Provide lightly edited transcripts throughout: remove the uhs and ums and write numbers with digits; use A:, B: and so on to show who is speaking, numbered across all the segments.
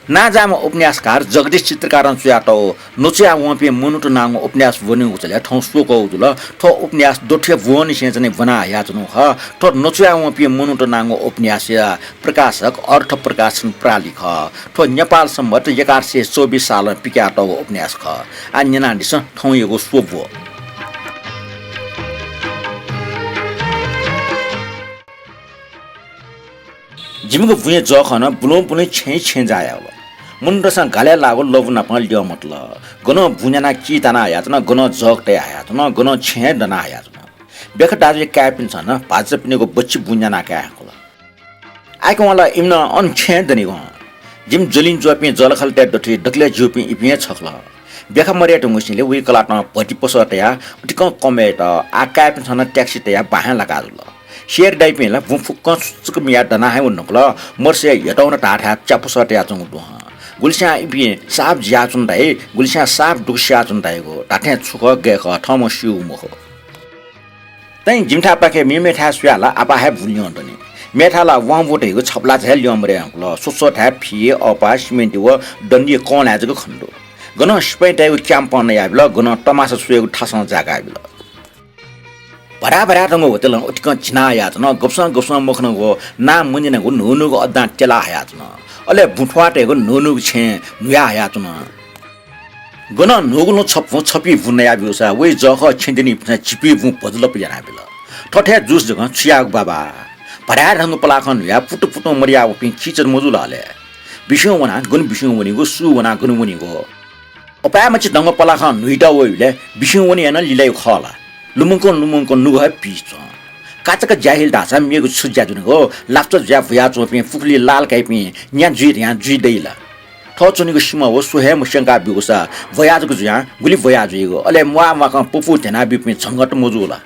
A: नाजामा उपन्यासकार जगदीश चित्रकारण सुयाटो नोचिया वपे मनुट नांगो उपन्यास वनि उचले ठौ सोको उजुल ठो उपन्यास दोठे वनि सेजने बना याजनु ह ठो नोचिया वपे मनुट नांगो उपन्यास प्रकाशक अर्थ प्रकाशन प्रालिख ठो नेपाल सम्मत 1124 साल पिक्याटो उपन्यास ख आन्यना दिस ठौ यगो सोबो जिमको भुए जखन बुलो बुले छे जाया मुन्डसा गाले लागो लबुना पल्डियो मतलब गन भुन्याना की तना यातना गन जगटे आयातना गन छे दना आयातना बेख दाजु क्यापिन छन भाज पिनेको बच्ची बुन्याना क्या होला आइको वाला इम्न अन छे दनी गो जिम जलिन जोपि जलखल टे डकले जोपि इपिए छखला बेख मरिया टमुसिले वी कलाटना पटी पसटया उटिक कमेट आ क्यापिन छन ट्याक्सी तया बाहा लगाजुल शेर डाइपिला बुफुक सुक मिया दना है उनकला मर्से यटाउन टाठा चापुसटया चंगु गुल्स्या इपि साप ज्या चुन्दाइ गुल्स्या साप दुस्या चुन्दाइको टाठे छुक गेक ठम सिउ मखो तै जिमठा पाके मेठा सुयाला आपा है भुलियो तनी मेठाला वां बोटेको छपला झ्याल ल्यमरे अंकल सोसो ठा फिए अपा सिमेन्ट व दन्डी कोन आजको खण्डो गन स्पेटाइको क्याम्पन याबिल गन टमासा सुएको ठासन जागा याबिल भरा रंगो होतेल उटिक चिना यातना गप्सा मखनको नाम मुनिनको नुनुको अद्दा टेला यातना अले बुठवाटेको नुनुको छे नुया यातना गन नुगुनो छपी भुन्ने याबिउसा वे जख छिन्दिनी छिपी भु पजल पिजना बिल ठठे जुस जग छियाक बाबा भरा रंगो पलाखन या पुटु मरिया उपि चिचर मजुलाले बिस्यौ वना गुन बिस्यौ वनिको सु वना गुन वनिको अपामछि दंग पलाखन नुइटा वइले बिस्यौ वनि एन लिलै खला लुमुङको नुगह पिच काचका जाहिल ढाँचा मेगु छुज्या जुनको लाफ्टर ज्या भुया चोपि फुक्ली लाल काइपि न्या जुइ दैला ठचुनीको सिमा हो सोहे मुशंका बिगुसा भयाजको जुया गुली भयाजुइगो अले मुआ माका पुपु तेना बिपि छंगट मोजुला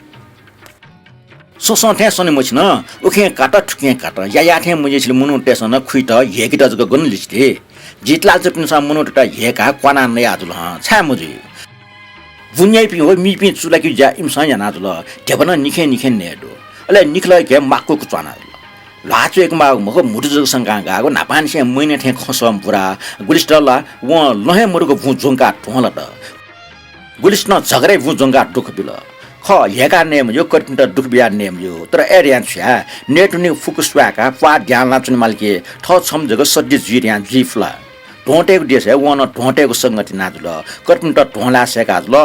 A: सोसोथे सने मछिन उखे काटा ठुके काटा या थे मुजेछले मुनु टेसन खुइट हेकिट जको गन लिस्ते जितला चपिनसा मुनु टटा हेका क्वाना नै आजुल छा मुजी बुन्याइ पि हो मि पि चुला कि जा इमसा याना जुल टेबन निखे नेडो अले निखला के माको कुचाना लाचो एक मा मको मुटुजक संगा गाको नापान से मैने थे खसम पुरा गुलिस्टला व लहे मुरुको भु जोंका ठोला त गुलिस्टन झगरे भु जोंका दुख बिल ख हेका नेम यो कटिन्ट दुख बिया नेम यो तर एरियान छ्या नेटुनि फुकुस्वाका पा ध्यानला चुन मालके ठ छम जग सड्डी जिरिया जिफला ढोटेको देश है वन ढोटेको संगति नाजुल कटिन्ट ढोला सेका जुल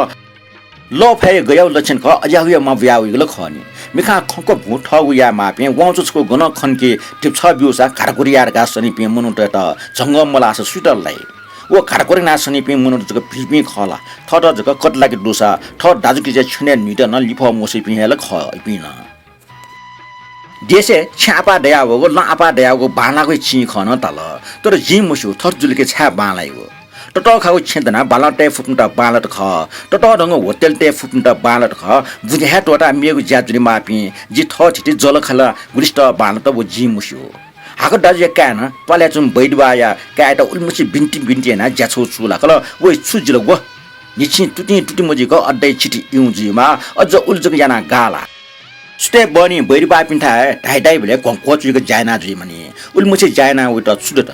A: लो फे गयो लक्षण ख अजाहुया म व्याउ खनि मिखा खको भु ठगु या मापे वाउचुको गन खनके टिप छ बिउसा खारकुरियार गासनी पे मुनुट त जंगम मलास सुटललाई ओ खारकुरिना सनी पे मुनुट जक फिपि खला थट जक कटलाके दुसा थ दाजुकी जे छुने निट न लिफ मोसि पि हेल ख पिन देशे छापा दयावको लापा दयावको बालाको छि खन तल तर जि मुसु थर जुलके छा बालाइगो टट खाउ छेदना बालटे फुटुटा बालट ख टट रंग होटेल टे फुटुटा बालट ख बुझे टोटा मेगु ज्याजुरी मापि जि थ छिटि जल खला गुलिष्ट बालट वो जि मुसु हाको दाजे कान पल्याचुम बैडवाया कायट उल्मुसी बिन्टी ना ज्याछो छुला कल वो छुजिल गो निछि टुटी मजिको अड्डै छिटि युजिमा अझ उल्जक याना गाला स्टेप बनी बैडवा पिन्ठा ढाइ भले कोचुको जायना जुइ मनि उल्मुसी जायना उट छुडत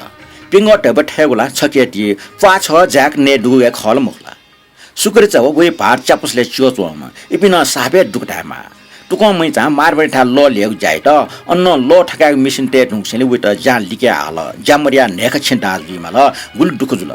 A: पिंगो टेब ठेगुला छकेटी पाछ ज्याक ने दुए खल मुखला सुकरे चव गए भार चापुसले चोचोमा इपिन साबे दुकटामा टुको मैचा मारबेठा लो लेग जाइत अन्न लो ठका मिसिन टे ढुङसेले उट जान लिके हाल जामरिया नेख छिन्टा जुइमा ल गुल दुखजुल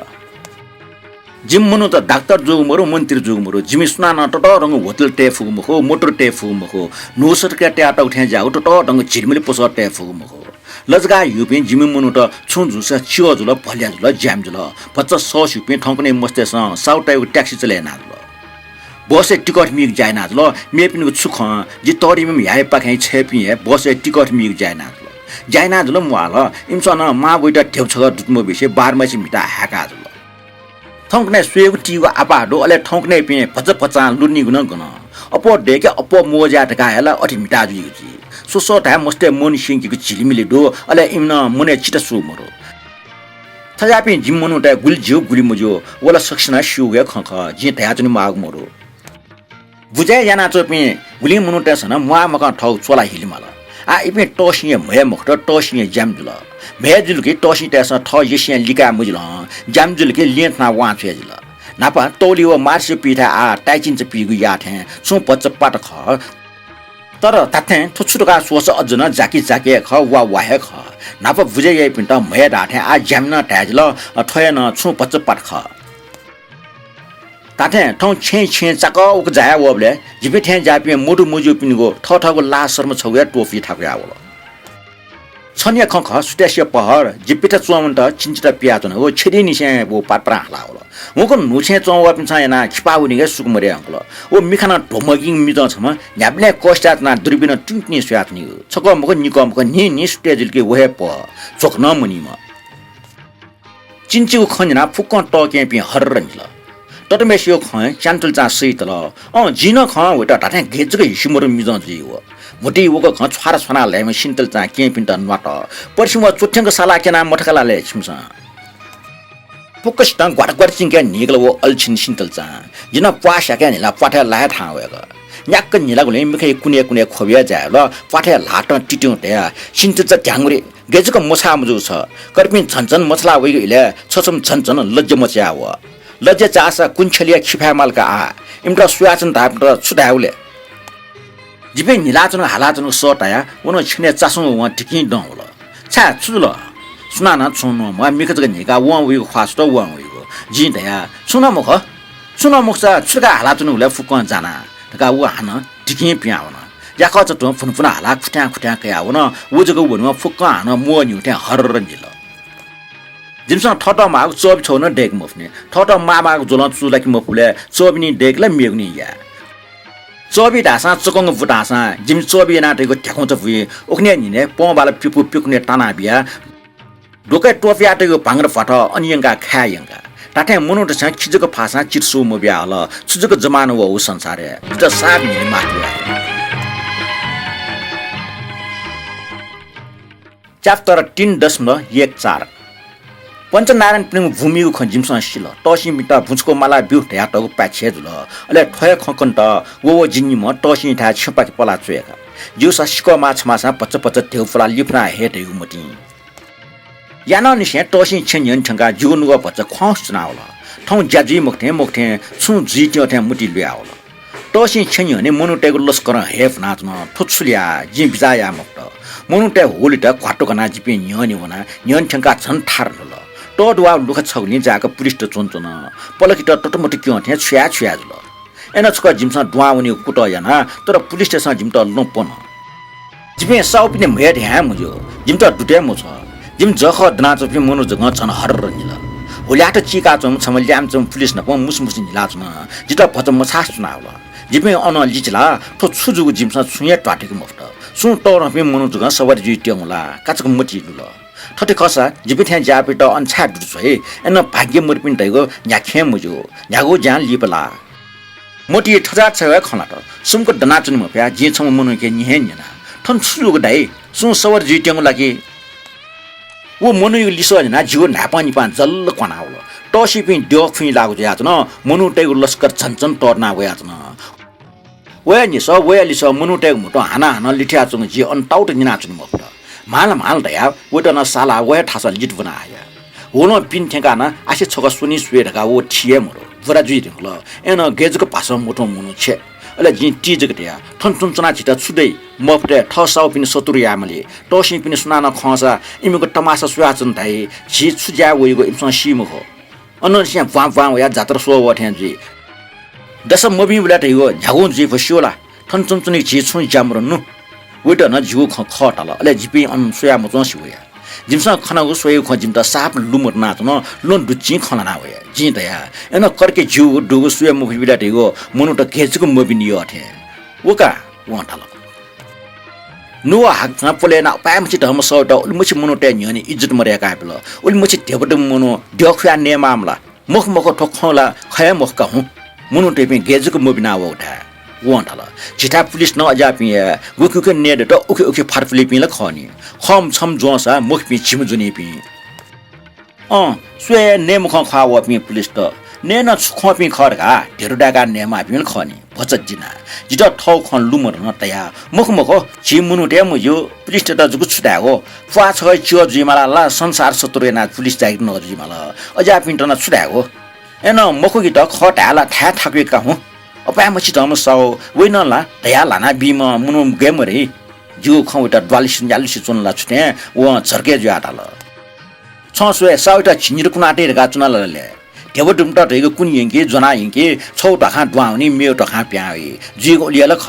A: जिम मनु त डाक्टर जोग मरो मन्त्री जोग मरो जिमी सुना न टट रंग होटल टे फुगमखो मोटर टे फुगमखो नोसर के ट्याटा उठे जाउ टट रंग झिरमिले पोसर टे फुगमखो लजगा युपे जिमी मनु त छुजुस छियो जुल भल्या जुल ज्याम जुल 50 युपे ठंकने मस्ते स साउटाइको ट्याक्सी चले नाजुल बसे टिकट मिग जाय नाजुल मेपिनको छुख जि तरी मे याय पाखै छेपि हे बसे टिकट मिग जाय नाजुल मुआल इमसन मा बोइटा ठेउछ दुत्मो बिसे बारमासी मिटा हाका जुल ठंकने सुएको टिको आपाडो अले ठंकने पे फचा लुनी गुन गन अपो डेके अपो मोजा टकायला अठि मिटा जुइछि सोसो था मस्ते मोन सिंकीको झिलिमिले दो अले इम्न मुने चिटा सुमरो थजापि जिम्मनु ता गुलजिउ गुलिमुजो वला सक्सना सुगे खख जि थायाचनि माग मरो बुझे याना चोपि गुलिमुनु ता सन मुआ मका ठौ चोला हिलिमाला 啊一边多心也没木头多心也giảm住了，没住了给多心带上他一线离开木了，giảm住了给脸上完出来了。哪怕多留马是比他啊带进这比个牙天，从不这把的好。到了大天，突出的个说是只能咋个好，我还好。哪怕物业也变到没大天啊，giảm呢带着了，他也能从不这把的好。大天，从前这个我个在我不嘞，一边天家边摩托就变个，他个拉什么抽也多费他个呀我了。常年看实在是不好了，一边他专门到经济的边端了，我确定你现在我把不让拉了。我跟目前装我平常也拿7-8年个数个没得样了，我没看到多么英米到什么，也不来搞下子那对边的中年选子呢，这个么个你搞么个你实在这个我还不做个那么你嘛，经济我看你那不光到改变好人了。到底没需要看，讲到咱谁的了？哦，今天看为了大天给这个有些么的米装子有，目的我个看穿那来么新的咱改变的哪到，不是我昨天个沙拉给那没得个拿来清上。不过是当刮的今天你个我二亲新的咱，你那刮下个你那刮太来趟那个，伢个你那个人没可以过年可别在了，刮太拉当地定的啊，新的这讲过的，给这个没差么就是说，这边真正没差为个嘞，说什么真正的乐就没家伙。乐这家是滚起来去拍嘛了个啊，因为这水啊真大不得出大了。这边你那种还那种少的呀，我那去年早上我提前到了，才出了，说那从那么没个这个人家往为个话说到往为个，真的呀，从那么好，从那么是出个还那种来复光站呐，这个我还能提前变了呢，也靠这种吩咐那拉苦天个呀，我呢我这个我那复光那摸牛天好多人了。基本上他到马个左边朝那带个么呢？他到妈个左浪住那个么不嘞？左边呢带个那没有呢呀？左边大山，这个武大山，因为左边呢这个天空这副，我看你呢，帮把那屁股呢打那边，如果多边这个帮个发套，你应该看应该。但天木弄的像去这个爬山技术目标了，去这个怎么能我生产的？这3年嘛对吧？加到了顶的什么1扎了。反正男人不能无名看基本上死了，到现在不出个马拉表，大家都办起来了。来推看到我今年嘛，到现在7、8把那追个，就是西瓜嘛吃嘛啥不知豆腐啦，里不那还都有么的。也那你现到现年成个就那个不知狂死那了，从家最目天从最第2天没得了了。到现年呢，没能带个老师个人还不那种突出来，人比啥也没得，没能带屋里的刮到个那几边娘呢，我呢娘成个真踏实了。到处啊，如果抽你这个不是的种呢，把那个到么的讲天全了。哎，那这个基本上多我呢古道呀呢，到了不是上基本到弄不呢。这边稍微的没点么就，基本到多点么错，基本正好的那这边么弄这个成了好多人了。我俩这几个种成为2种不是那帮没事你那种呢，知道不怎么差事那了。这边按那理解啦，他出这个基本上出也抓这个么的，从到那边么弄这个稍微的就掉了，干这个没记录了。他的考试一边天家被到按菜住水，那半夜没得病这个伢看么就伢个讲离不啦，没得他家才看了的，什么个的那种么别，今从我们给你呢，他出个来，从稍微的就点过来给，我没能有理说的那就难帮你帮这了管那了，到西边掉分那个样子呢，没能带个老师个真正到那个样子呢。我也你说，没能带个么多，那里天中就按到的你那种么不了。慢了的呀，我到那沙拉我也他说你都那呀，我那冰天干呢，而且炒个水的个我体验么了，不然就一定了，那给这个把上木头么弄吃，来进抵这个的呀，他从那记得出的，没不得，他烧饼烧多的呀么哩，到新饼的说那看啥，因为个他妈是水啊真大，其出家我有个一双西么好，那现玩我也咋得说我天嘴，但是没病不了这个，然后就不修了，他从的其从家么了弄。为了那就看考到了，来这边虽然没装修呀，基本上看到我所有看基本上3分路么那种呢，弄都进看了那位，真的呀，那搞这个就这个虽然没为了这个，没弄到给这个毛病的要天，我干忘他了。我还看不来那白没去他们烧到，我没去没弄带娘呢，一直都没得改不了，我没去掉不得没弄，掉块年妈么了，没他看了，还没搞红，没弄这边给这个毛病那我的。忘他了，其他 police 那家边，我看捏的到 OK 拍的菲律宾了看呢，好么他们装啥，没边起么住那边。虽然你没看我边 police 的，你那出看边考的个，第二大家你嘛边考呢， 버젓지나 지저 터컨 루머는 어때야 먹고 지문으로 요 프리스트다 주고 추다고 파처가 지어주지 말라 संसार सतुरेना पुलिस जागिर नगर्जी मला अझै पिन्टना छुडाको एन मखोगी त खटाला ठा ठाकेका हुँ अपा मछि तम सौ वेनला दया लाना बिम मुनु गेमरे जिउ खौटा द्वालिस जालिस चुनला छुटे व झर्के ज्याटाल छसुए साउटा छिनिर कुनाटे गा चुनालले देव दुमटा रेगो कुन यंके जना यंके छौ टखा द्वाउनी मेउ टखा प्याए जिगो लियल ख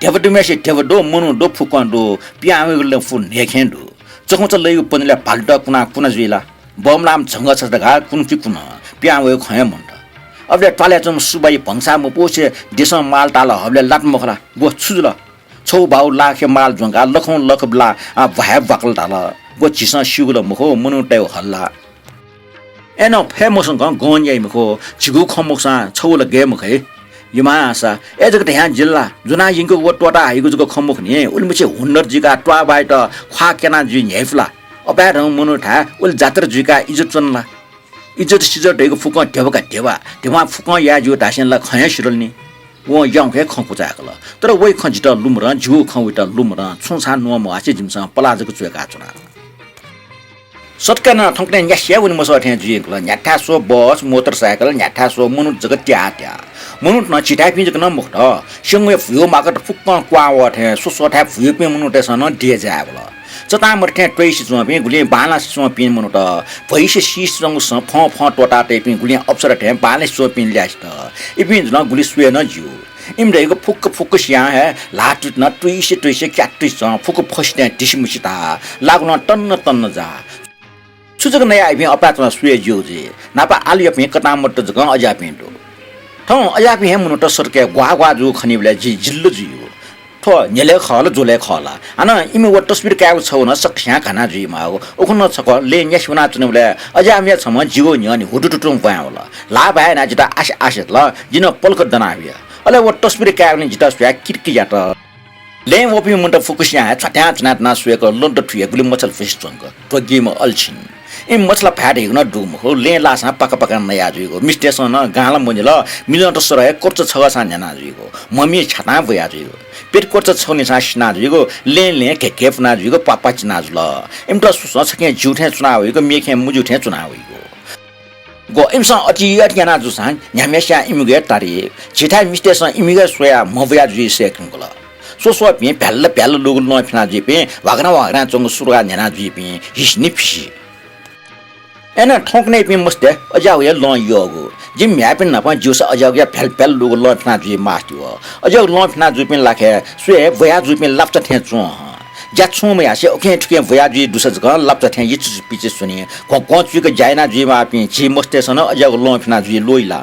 A: देव दुमेसे देव दो मुनु दो फुकन्दो प्याएगले फुन नेखेन्दो चखौच लैगो पनिला पाल्टा कुना जुइला बमलाम झंगा छदगा कुनकी कुन प्यावे खय मन्द अबले टाले चम सुबाई भंसा म पोसे देशम माल टाल हबले लाट मखला गो छुजुल छौ बाउ लाखे माल जंगा लखौ लखबला भय बकल टाल गो चिसा सिउल मखो मुनु टाउ हल्ला एनो फेमस गन याइ मखो छिगु खमोक्सा छौल गेम खै यमासा एजक ध्यान जिल्ला जुना यिंको वटवटा हाइगु जको खमोख नि उलमचे हुन्नर जिका ट्वा बाइट ख्वा केना जि न्याइफला अबा रङ मुनु ठा उल जात्र जुका इज्जत चनला इज्जत सिजत ढेको फुक ढेबका ढेवा फुक या जो दासेनला खया सिरल्नी वो यङ के खपुचाकल तर वइ खजित लुमर जु खौइट लुमर छुसा नो मासे जिमसा पलाजको चुका चुना सटकन ठंकने न्यास्या उनि मसो ठ्या जुइकल न्याठा सो बस मोटरसाइकल न्याठा सो मुनु जग ट्या मुनु न छिटाइ पिंजक न मुक्त संगे फुयो माकट फुक क्वा ठ्या सुसो ठ्या फुयो पे मुनु टेसन डे जाबल चता मर्थे ट्रेस जुपे गुले बाला सो पिन मुनु त भइसे सिस रंग स फ टोटा टेपिन गुले अप्सर ठ्या बाले सो पिन ल्यास्त इपिन न गुले सुए न जिउ इमरेको फुक स्या है लाटुट न ट्रेस क्याट्रिस फुक फस्ने दिसमुसिता लाग्न टन्न जा सुजक नया आइपि अपातमा सुए जिउजे नापा आलिया पे कता मट जग अजा पिन्टो थौ अजा पि हेमुन त सरके ग्वा जु खनिबले जि जिल्लो जिउ थो नेले खल जोले खला अन इमे व तस्बिर काउ छौ न सक्स्या खाना जि मागो ओखन छक ले न्या सुना चुनबले अजा मे छम जिउ न्यनि हुटुटुटुङ पावला ला भए न जिता आश ल जिन पलक दनाबिया अले व तस्बिर काउ नि जिता सुया किटकी जात ले वपि मुन्ट फुकुस्या छट्या चनात ना सुएको लन्ट ठुए गुली मछल फिस चंग तो गेम अलछिन ए मछला फाटे न डुम हो ले लासा पका नया जुइगो मिस्टेसन गाला मुनिल मिलट सरय कोर्च छगा जना जुइगो मम्मी छता भया जुइगो पेट कोर्च छौने सासना जुइगो ले केफ ना जुइगो पापा चिना जुल एम त सुस छके जुठे चुना होइगो मेखे मुजुठे चुना होइगो गो एमसा अति याना जुसान न्यामेस्या इमिगे तारी छिटा मिस्टेसन इमिगे सोया मभया जुइ सेकंगल सोसो पे प्याल लुगुल न फिना जिपे वागना चंग सुरुगा न्याना जिपे हिस्नि फिसी एना ठोकने पे मस्ते अजाउ या लो योगो जिम म्यापिन नपा जुस अजाउ या फेल लुगुल न फिना जि मास्टियो अजाउ लो फिना जुपिन लाखे सुए भया जुपिन लाप्च थे चो ज्याछु मे आसे ओके ठुके भया जि दुस ग लाप्च थे यिच पिचे सुनि को चुके जाइना जि मापि जि मस्ते सन अजाउ लो फिना जि लोइला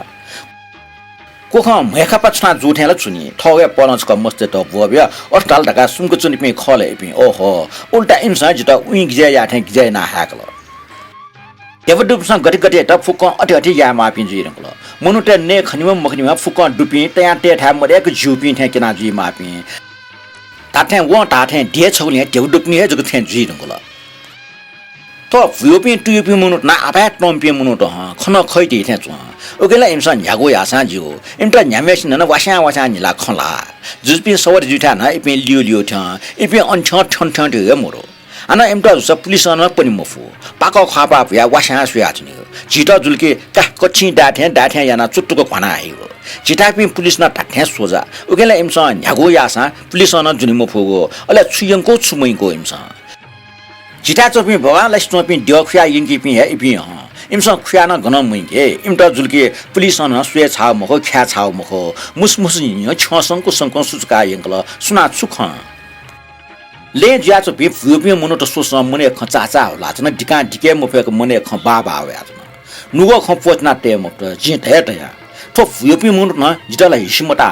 A: कोख मेखा पछना जुठेला चुनी ठगे पलन्स क मस्ते त भोब्या अस्ताल ढका सुनको चुनी पे खले पे ओहो उल्टा इंसा जिता उइ गिजे या थे गिजे ना हाकल देवडुपसँग गति त फुक अति या मापि जिरंगल मनुटे ने खनिम मखनिमा फुक डुपि तया टे ठा मरेक जुपि थे केना जि मापि ताथे व ताथे दे छौले देवडुपनि हे जग थे जिरंगल तो फुयोपि टुयोपि मनुट ना आपा टम्पि मनुट खन खैति थे च ओकेला इमसा न्यागो यासा जिउ इमटा न्यामेस न वासा निला खला जुपि सवर जुठा न इपि लियो थ इपि अनछ ठन दे मोरो आना इमटा स पुलिस न पनि मफु पाको खापा या वासा सुया छनि जिटा जुलके का कछि डाठे याना चुट्टुको खना आइगो जिटा पि पुलिस न टाठे सोजा ओकेला इमसा न्यागो यासा पुलिस न जुनि मफुगो अले छुयंको छुमैको इमसा जिटा चोपि भवालाई स्टोपि दियोख्या यिंकी पि हे इपि इमसा खुया न गन मुइके इमटा जुलके पुलिस न सुए छाउ मखो ख्या छाउ मखो मुसमुस नि छसंको संको सुचका यंगल सुना छुख ले ज्याचो पि फुपि मुनो त सोस मुने खचाचा होला जन डिके मुफेको मुने ख बाबा आया जन नुगो ख पोचना टे मत जि ढेटया तो फुपि मुनो न जितला हिसमटा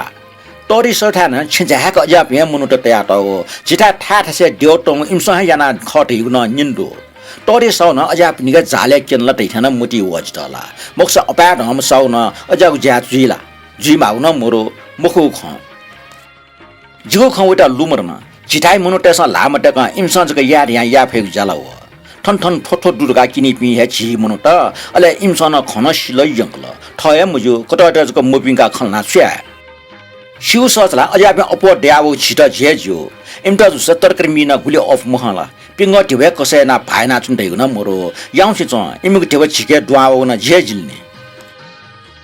A: तोरी सठा न छिजाक अजा पे मुनो त तया त जिता ठासे देउटङ इमसा याना खटि न निन्दो तोरी सौ न अजा पिनिगा जाले केनला तैथाना मुटी वजतला मोक्स अपाट हम सौ न अजा ज्या जुइला जिमाउ न मोरो मुखु ख जिगो खवटा लुमर न जिताइ मुनोटेसा लामटक इमसंजक यार या फेक जाला हो ठन थोथो दुर्गा किनि पि हे छि मुनोट अले इमसन खन सिलै यंगल ठय मुजु कटटजक मुपिंगा खलना छ्या 修说了，而且边不掉我起到解决，因到就是多个米那估计 off 么行了，别我这位个些那排那种的有那么多，养些种，因为个这位起个多我那解决呢。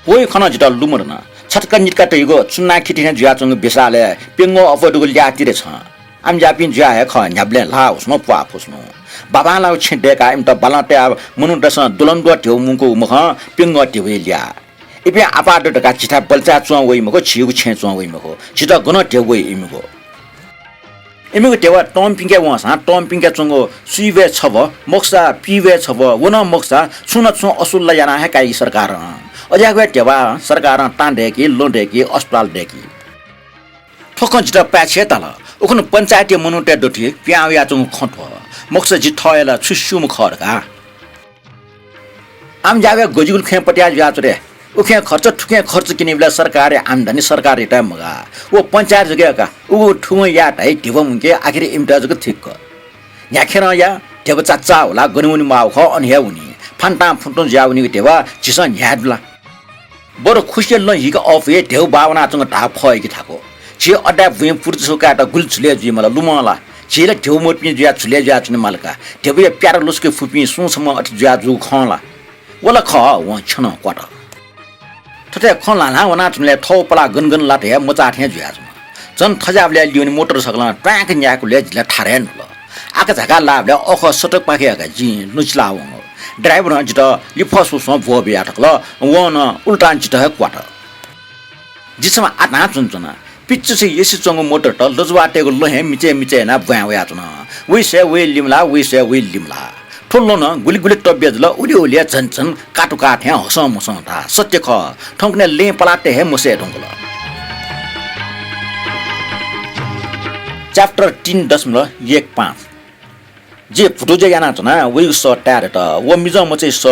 A: 我也看到知道路么的呢，他这个你个这个从哪去天主要种个别啥嘞，别我 off 这个俩地的场，俺们家边主要还靠人家不来拉，什么不啊不什么。爸爸老亲的个，因到巴拉的，么弄得上多伦多条门口么行，别我这位俩。一边阿爸的这个其他不在转位么个，只有个钱转位么个，其他可能调位么个。因为个调啊，当兵个往上，当兵个中国水位差不，莫啥比位差不，我那莫啥，从那从20来年还改सरकार啊，而且个调啊，सरकार单的给、轮的给、hospital的给，他看其他办钱的了，我可能本在的么弄得到的，边位啊中看多，莫啥就讨厌了，出手么考的个。俺们家个国际个看不掉就要做的。我看खर्च किने बेला सरकार आमदानी सरकार टाइम मगा वो पंचायत जगह का वो ठुम या टाइ दिव मुके आखिर इमटा जग ठीक याखेर या देव चाचा होला गनुनी माउ ख अनहे उनी फान्टा फुन्टो जाउनी देवा जिस न्यादला बडो खुशी ल हिग अफ ए देव भावना जंग ढा फय कि थाको जे अडा भुम पुर्जो का त गुल छुले जि मला लुमला जेले देव मोटपि जुया छुले जुया छने मलका देव या प्यारो लुसके फुपि सुसम अति जुया जु खला वला ख व छन क्वाटा थटे खला ला वना तुमले थौ पला गनगन लाटे मचा थे जुया जुमा जन थजाबले लियोनी मोटर सकला ट्रैक न्याको ले जिला थारेन ल आका झका लाबले अख सटक पाखे का जि नुचला व ड्राइभर जित लिफसु सो भोबे आटकल वन उल्टा जित है क्वाटर जिसमा आना चुनचुना पिच्चु से येसी चंगो मोटर त लजवाटेको लहे मिचे मिचे ना भ्यावया चुना वइसे वे लिमला ठुल्लो न गुली गुली टब्यजल उली उलिया झनझन काटु काठे हसम मसम था सत्य ख ठंकने ले पलाटे है मुसे ढंगल चैप्टर 3.15 जे फुटो जे याना चना वे स टार त वो मिजो मचे स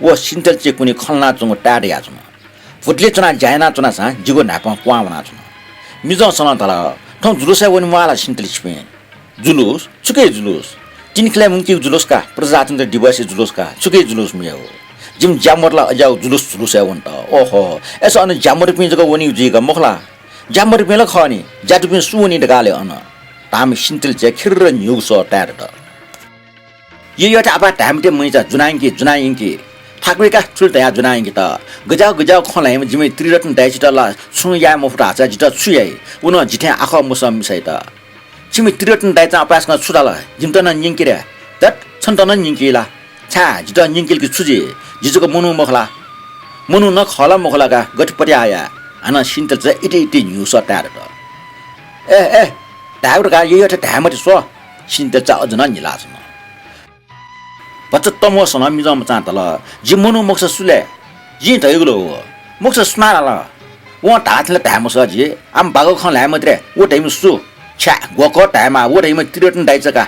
A: वो सिन्टल चे कुनी खलना चंगो टार या चना फुटले चना जायना चना सा जिगो नापा क्वावना चना मिजो सन तला ठं जुलुस वनि वाला सिन्टल छिपे जुलुस चुके जुलुस तिनखले मुंकी जुलुस का प्रजातन्त्र दिवस जुलुस का चुके जुलुस मिया हो जिम जामरला अजाउ जुलुस है वन्त ओहो एसो अन जामर पिन जको वनि जिगा मखला जामर पिन ल खनी जाटु पिन सुवनि दगाले अन ताम सिन्टल चे खिर न्यु स टार त ये एउटा आपा टाइमटे मैजा जुनाइंकी ठाकुरका चुलतया जुनाइंकी त गजाउ खलाइ जिमे त्रिरत्न दाइचितला छु या मफुटा छ जित छुयै उन जिथे आख मुसम मिसै त जिमे त्रिरत्न दाइचा अपासका छुडाला जिमतन निंकिरे तत छन्तन निंकिला छा जित निंकिलकी छुजे जिजको मनु न खला मखलाका गठपति आया अन सिन्टल च इटे न्युस टार त ए ढाउरका यो एउटा ढामति सो सिन्टल च अझन निलाछ बच्चा तमो सना मिजम चातल जि मनु मोक्ष सुले जि तयगलो मोक्ष सुनाला व ताथले तामो सजि आम बागो खलाय मत्रे व टाइम सु छा गको टाइममा व टाइम त्रिरत्न दाइचका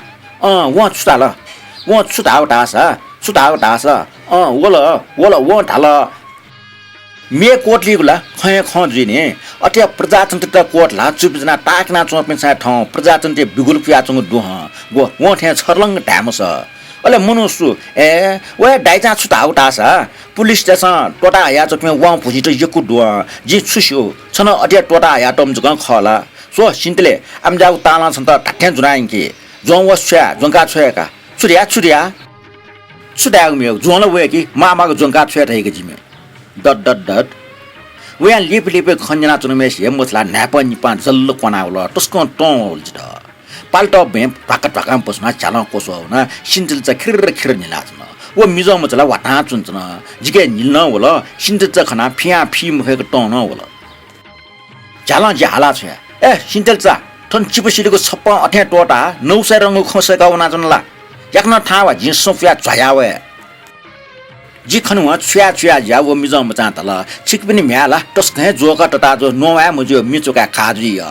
A: व छुटाउ दास वला व ढाल मे कोटली गुला खय खजिने अटे प्रजातन्त्र कोटला चुपजना टाकना चोपेसा ठ प्रजातन्त्र बिगुल पिया चंग दुह गो व थे छरलंग टामो स अले मनुसु ए वे दाइचा छुटाउ तासा पुलिस स्टेशन टोटा या चोकमे वा भुजि त यकु दुआ जि छुस्यो छन अटे टोटा या टम जुग खला सो सिन्टले आम जाउ ताला छन त ठाठ्या जुनाइंकी जों वस्या जोंका छ्याका छुरिया छुडाउ मे जोंला वे कि मामाको जोंका छ्या थैके जिमे डट वे लिप खन्जना चुनमे से मसला नाप निपा जल्लो कोनाउल तस्को टोल जित पाल्ट भेम भाका पस्ना चाला कोसो हुना सिन्टल च खिर निलाच्न वो मिजो मचला वाटा चुन्छन जिके निल्न होला सिन्टल च खना फिया फि मुखेको टन होला जाला जे हाला छ ए सिन्टल च ठन चिपसिडको छप्पा अठ्या टोटा 900 रंग खसेका उना जनला याक्न थावा जि सोफिया झयावे जि खनुवा छ्या ज्या वो मिजो मचा तला छिक पनि म्याला टस्के जोका टटा जो नोवा मुजो मिचोका खाजिया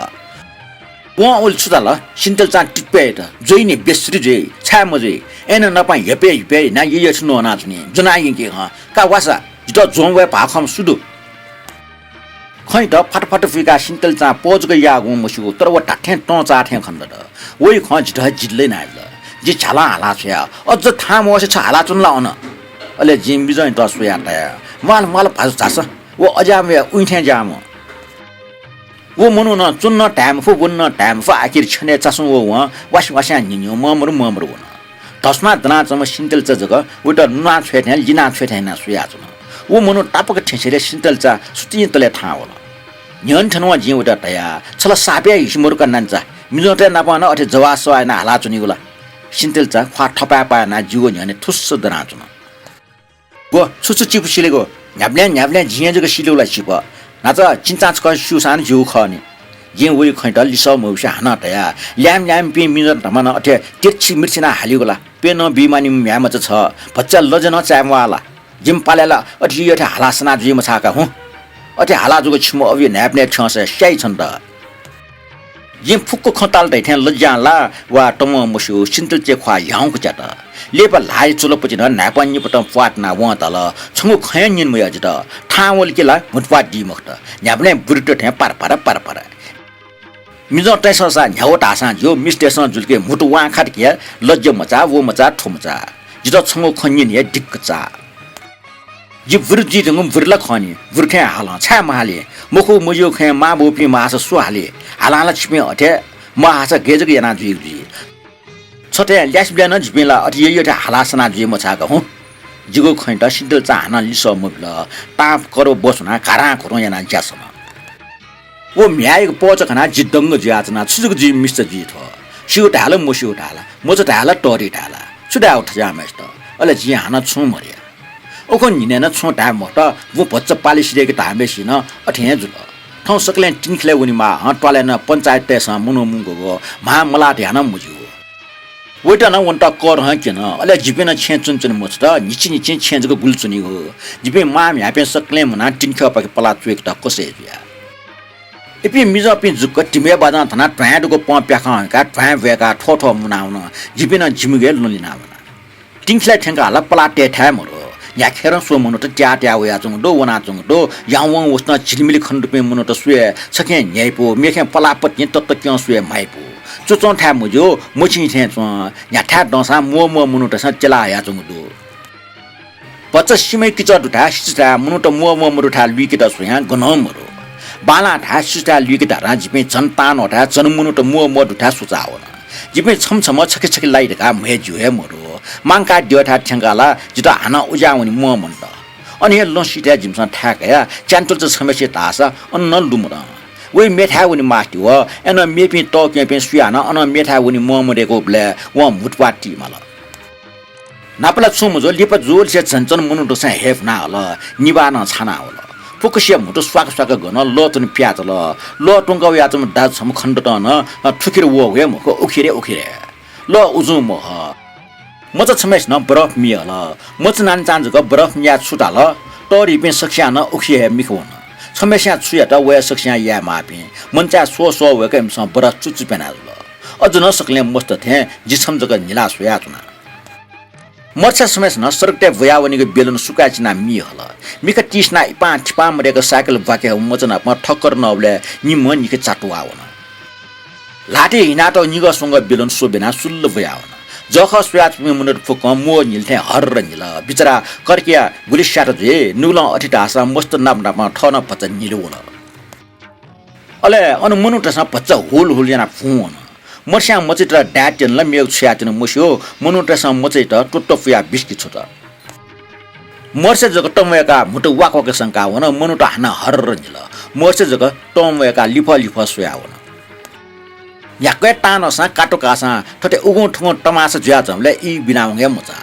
A: व ओल छुदाला सिन्टल चा टिपेट जोइने बेसरी जे छा मजे एन नपा हेपे ना ये छु नो नाच्ने जनाइ के ह का वासा जित जोंवे भाखम सुदु खै त फटफट फिका सिन्टल चा पोजको यागु मसु तर व टाठे ट चा थे खन्द द वइ ख जित जिल्लै नाइल जि छाला हाला छ्या अझ थाम वसे छाला चुनला अन अले जिम बिजन त सुया त माल भाज जास वो अजामे उइठे जाम 我们呢，准了淡服问了淡服，阿给吃的咋说我想你么么了呢？到时候等咱们新得这个，为了暖春天、里暖春天那水呀子呢，我们大不个天气的新得这，是真得来谈我了。年成了今为了的呀，除了傻逼有些么多个男子，民众在那帮那而且走啊说啊那拉住你个了，新得这花头白白那9个年的土死的那种了。我初次记不起那个，伢不然今天这个溪流来去吧。那这紧张这个修山的就考呢，因为看到历史某些那的呀，两边民众他妈那而且电器没起那还留个了，别人比嘛你面么子车，不在老着那在完了，人把来了，而且有条哈拉是那就么查个哼，而且哈拉这个期末为那边尝试下一层的，人不过看到了那天老讲了，我多么没收，新的这块养活家的。你把来做了不知道，哪帮你不当发那忘到了，从我看你没有知道，他我给了没发地么的，伢不然不是这天巴拉，民众在上山，伢我打上就没得上就给木头碗卡的给，老就么子，我么子，土么子，知道从我看你也这个咋，你不是记得我不是来看你，不是看阿郎菜嘛哩，没后没有看马步比马是耍哩，阿郎了这边的，马是给这个也拿追。昨天联系不了那这边了，而且有点哈拉斯那这么查个吼，结果看到新的咋那历史没了，打搞到不说那嘎然各种也难解释嘛。我面一个包着看那激动个这样子呢，吃这个就没事几头，修大了没修大了，没这大了到底大了，出来我他家没知道，而且今还那冲没的，我看你那冲大没的，我不只把你写个大没写呢，我天住了。同时个人顶起来问你妈，抓来那本在带上蒙个，马没拉点那没就。为了那问到高头上去呢，那这边的钱真的没知道，你今年钱这个股子呢个，这边马面边是个人么那顶条把个把拉追个到国税局啊，一边没着边这个对面把他那转这个帮别行，给转外个拖么那呢，这边呢几么个弄的那么呢，顶起来听个那不拉带太么了，人家开人说么呢，这家位啊种都我那种都，阳光我那几里米的坑都边么呢的水，这看年一步，每天不拉不点都江水买一步。这状态没就没今天装，人家当上摸弄的上接拉呀，这么多。把这西门给找到他，是他摸弄的摸弄他捋给他说样个那么多。把那他是他捋给他，让这边真打闹他，真摸弄的摸弄他说咋了？这边蹭吃个来的个没就还没多，忙个掉他听个了，就到俺那屋家我的摸的。俺那东西在基本上摊个呀，讲到这上面些大事，俺那路么的。为灭台湾的马丢啊，俺那灭边刀边边水啊，俺那灭台湾的毛的个不来，往木头地嘛了。那不来出么着，你不做些真正的木头都上海服那了，你把那查那了。不过些木头刷个个那老多的骗子了，老东高呀怎么打怎么看得到呢？出去的我么个 OK 的，老乌中么哈，么子出门是那不让灭了，么子南站这个不让灭出大了，到里边实现那 OK 还没可能。出门先出去的，我也是先也马兵，门在说我跟上不到这边来了，而只能是个人没得天，你从这个你那水啊子呢？没吃什么是那十二代乌鸦我那个别人的树干去那米好了，米个地是那一般没那个三个挖个么子那把掏个那不来，你摸你个咋多啊我呢？哪天拿到你个送个别人树边那树了乌鸦我呢？这好水啊，这边么的不光摸你天好热你了，比这啦，搞得个屋里下着嘴，牛郎而且大上没得那么掏那不在你了了。后来俺那么弄这上不走呼噜那风呢，没想没这个单点了没有吃下的没修，没弄这上没这个多非要必须出的。没是这个东外个没得挖个上个，我那没弄到还那好热你了，没是这个东外个里跑水啊我呢。一个打到上，嘎到嘎上，他的乌通他妈是这样子，来一比那我也没咋。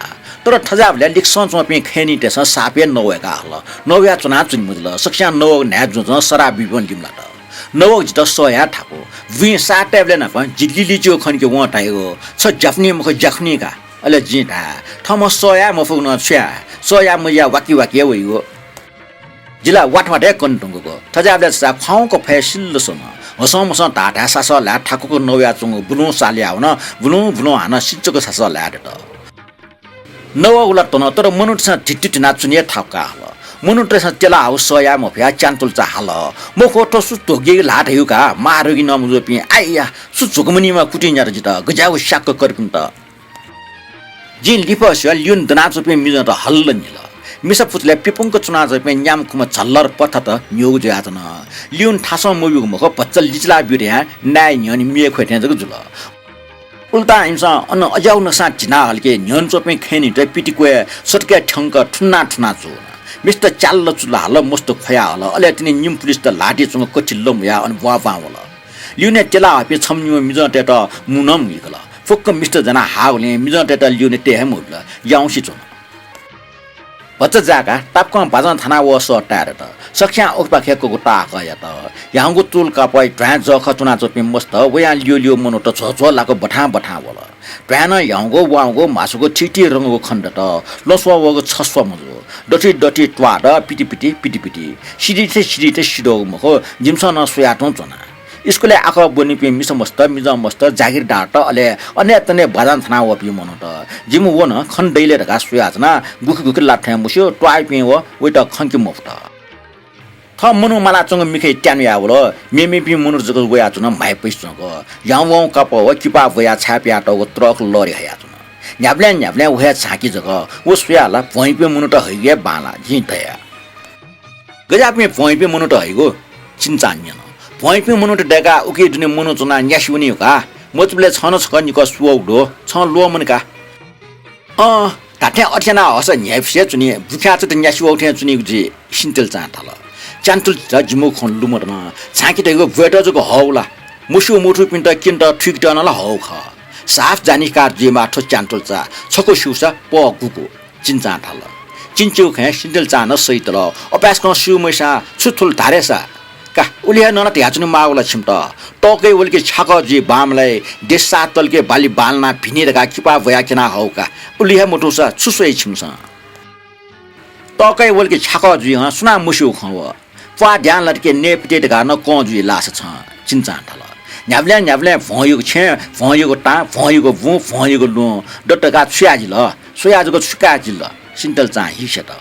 A: 到了他家来，历史上边看你的上三边挪外嘎了，挪外做哪做么子了？实际上挪南中上十大比分里面了的，挪外就到少爷他个，为啥带不来那方？几里就看你个往带个，说杰夫尼么和杰夫尼个，阿拉简单，他们少爷么分那钱，少爷么也挖给为个。就来挖的跟动个，他家来是矿个拍戏了什么？我上大台啥少来，他个农业中不弄啥了呢？不弄啊那是这个啥少来的了。那我了到那到了门路上滴那专业他干了，门路上跌了我少爷么别讲都咋了？没好多是多给拉的有个，马头给那么多边，哎呀，是做个么你嘛估计人家都知道，个家伙下个的跟的。人里边学用的那这边没人到好了你了。मिसा फुतले पिपुङको चुना जपे न्याम कुम झल्लर पथ त न्योग ज्यातन लिउन ठासो मुबिगु मख बच्चा लिचला बिर्या नाइ न्यनि मिए खोटे जग जुल उल्टा इन्सा अन अजाउ नसा जिना हल्के न्यन चोपे खेनी त पिटिको सटके ठंक ठुन्ना ठुना चु मिस्टर चाल्ल चुला हल मस्त खया हल अले तिनी निम पुलिस त लाठी चंग कचिल्लो या अन वावा होला लिउने तेला पे छम्नु मिजटे त मुनम निकला फुक्क मिस्टर जना हाउले मिजटे त लिउने ते हेमुल याउसी चुन बच्चा जागा तापको बाजन थाना वस टार त सख्या ओपा खेको गुटा गया त याङगु तुल कपै ट्रान जख चुना चोपे मस्त वया लियो मनो त छ लाको बठा होला ट्रान याङगु वाङगु मासुको छिटी रंगको खण्ड त लसवा वगो छस्वा मजो डटी ट्वा द पिटी सिडी सिडो मखो जिमसा न सुयाटो चना स्कुले आख बनि पे मिस मस्त जागिर डाट अले अन्य तने बाजान थाना वपि मनो त जिमु वन खण्डैले रका सुयाजना गुख लाठ्या मुस्यो ट्वाइ पे व वेट खंकी मुफ्त थ मनु मला चंग मिखे ट्यानु यावल मेमे पि मनु जग वया चुन माइ पैसंग याव कप व किपा वया छाप्या त ट्रक लरी हया चुन न्याब्ल्या वया छाकी जग व सुयाला पइ पे मनु त हैगे बाला जितया गजा पे पइ पे मनु त हैगो चिन्चान्यन पइ पे मनु त डेगा उके दुने मनु चुना न्यासिउनी का मचबले छन छकनिको सुऔडो छ लो मनका ताठ्या अठ्याना हस न्याफसे चुनी बुख्या त न्यासिउ उठ्या चुनी गुजी सिन्तेल चाथल चान्तुल जिमु खन लुमरमा छाकी तको वेटर जको हौला मुठु पिन्ट किन्ट ठिक टनला हौ ख साफ जानी कार जे माठो चान्तुल चा छको सुसा प गुको चिन्चा थाल चिन्चु खे सिन्तेल चान सहित ल अपास क सुमैसा छुथुल धारेसा का उलिया नन त्याचुनु माउला छिमट टकै उलके छक जे बामलाई देशा तलके बाली बालना भिनेरका किपा भया किना हौ का उलिया मुठुसा छुसै छिमसा टकै उलके छक जी ह सुना मुसु खव वा ध्यान लटके नेपटेट गर्न कजुई लास छ चिन्चा थाल न्याब्ल्या भयको छे भयको टा भयको भु भयको लु डटका छ्याजिल सोयाजको छुकाजिल सिन्टल चा हिसेत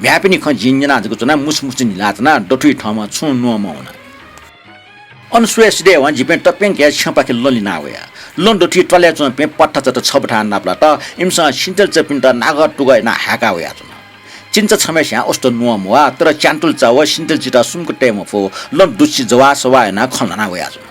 A: म्यापिनी ख जिन्जना जको चना मुसमुस निलातना डटुई ठमा छु नोम हुना अनस्वेस दे वन जिपे टपेन के छपाके ललिना वया लन डटुई टले च पे पट्टा च छबठा नाप्ला त इमसा सिन्टल चपिन त नागर टुगै ना हाका वया चना चिन्च छमेस्या अस्त नोम वा तर चान्तुल च व सिन्टल जिता सुनको टेम फो लन दुछि जवा सवाय ना खलना वया चना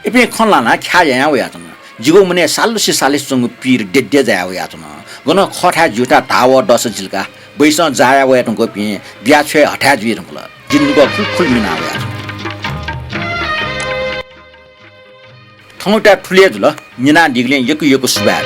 A: इपे खलना ख्याया वया चना जिगो मने सालुसी सालिस संग पीर डेड्डे जाया वया चना गन खठा जुटा टाव दस जिलका बैस जाया वयाटको पि बिया छे हटा जुइरला जिन्दुको खुल मिना वया ठौटा ठुले जुल निना दिगले यकु सुबा